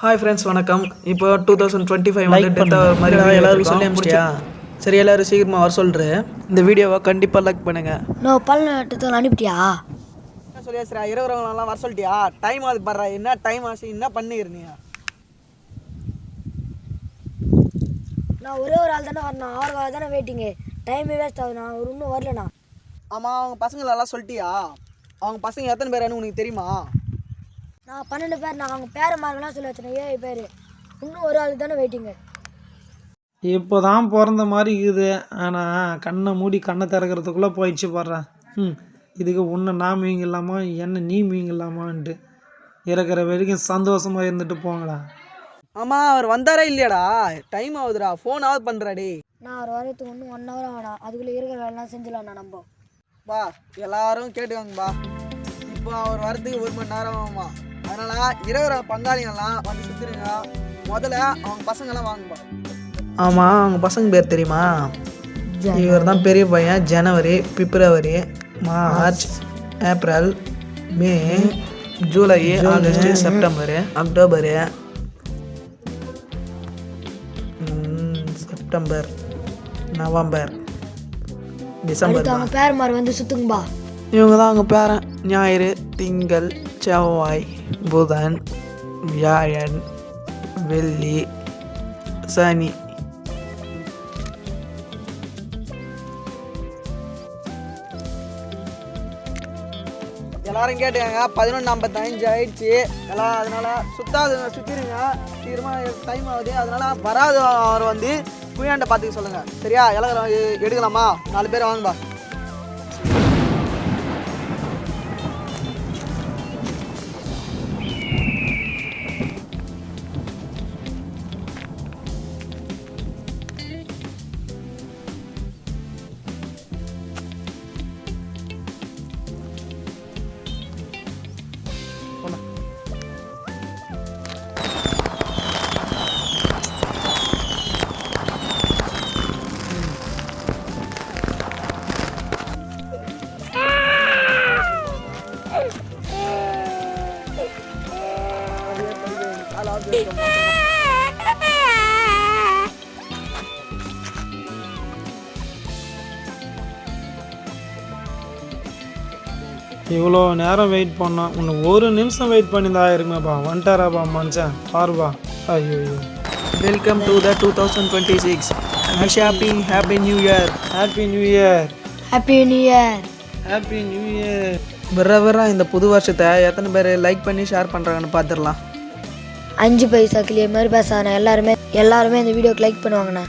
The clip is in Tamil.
ஹாய் ஃப்ரெண்ட்ஸ், வணக்கம். இப்போ 2025 லைக் வந்து பண்ணுங்க. டெத் மாதிரி எல்லாரும் சொல்லி அனுப்பிச்சியா? சரி, எல்லாரும் சீக்கிரமாக வர சொல்கிறேன். இந்த வீடியோவை கண்டிப்பாக லைக் பண்ணுங்க. நான் பல்நட்டத்தில் அனுப்பிட்டியா? என்ன சொல்லியாச்சுரா, இரவுறவங்களெல்லாம் வர சொல்லிட்டியா? டைம் ஆகுது பாடுறா. என்ன டைம் ஆச்சு, என்ன பண்ணிக்கிறீங்க? நான் ஒரே ஒரு ஆள் தானே வரணும், அவருக்காக தானே வெயிட்டிங்கு. டைமே வேஸ்ட் ஆகுது, நான் இன்னும் வரலண்ணா. ஆமாம், அவங்க பசங்களெல்லாம் சொல்லிட்டியா? அவங்க பசங்க எத்தனை பேரானு உனக்கு தெரியுமா? நான் 12 பேர். நான் அவங்க பேரை மார்க்கெல்லாம் சொல்லி வச்சேன், 7 பேர். இன்னும் ஒரு ஆள் தானே வெயிட்டிங்கு. இப்போ தான் பிறந்த மாதிரி இருக்குது. ஆனால் கண்ணை மூடி கண்ணை திறக்கிறதுக்குள்ளே போயிடுச்சு பாடுறேன். இதுக்கு உன்னை நான் மீங்கிடலாமா, என்ன நீ மீங்கிடலாமான்ட்டு இருக்கிற வரைக்கும் சந்தோஷமாக இருந்துட்டு போங்கடா. ஆமாம், அவர் வந்தாரா இல்லையாடா? டைம் ஆகுதுடா, ஃபோன் ஆகுது பண்ணுறாடி. நான் அவர் வரதுக்கு இன்னும் 1 hour ஆகணும். அதுக்குள்ளே இருக்கிற வேலைலாம் செஞ்சிடலாம்ண்ணா நம்ம. பா, எல்லாரும் கேட்டுக்கோங்கப்பா. இப்போ அவர் வரதுக்கு 1 மணி நேரம் ஆகுமா. அதனால் இரவு பங்காளிங்கள்லாம் வந்து சுற்றுருங்க. முதல்ல அவங்க பசங்கள்லாம் வாங்குப்பா. ஆமாம், அவங்க பசங்க பேர் தெரியுமா? இவர் தான் பெரிய பையன். January, February, March, April, May, July, August, September, October, September, November, December. அவங்க பேர் மாதிரி வந்து சுத்துங்கப்பா. இவங்க தான் அவங்க பேரன். ஞாயிறு, திங்கள், செவ்வாய், புதன், வியாழன், வெள்ளி, சனி. எல்லாரும் கேட்டுக்காங்க. 11:55 ஆயிடுச்சு எல்லாம். அதனால சுற்றிடுங்க. சீக்கிரமாக டைம் ஆகுது. அதனால வராது அவர் வந்து குழியாண்ட பார்த்துக்க சொல்லுங்கள். சரியா? எல்லாம் எடுக்கலாமா? 4 பேர் வாங்கப்பா. இவ்வளோ நேரம் வெயிட் பண்ணோம். உன்னை 1 நிமிஷம் வெயிட் பண்ணியிருந்தா இருக்குமேப்பா. வந்துட்டாராப்பா மனுஷன் பாருப்பா. ஐயோ, welcome to the 2026. Happy new year. Happy new year. Happy new year. Happy new year. வர இந்த புது வருஷத்தை எத்தனை பேர் லைக் பண்ணி ஷேர் பண்ணுறாங்கன்னு பார்த்துடலாம். 5 பைசா கிளிய மாதிரி பேசாண்ணா. எல்லாருமே இந்த வீடியோக்கு லைக் பண்ணுவாங்கண்ணா.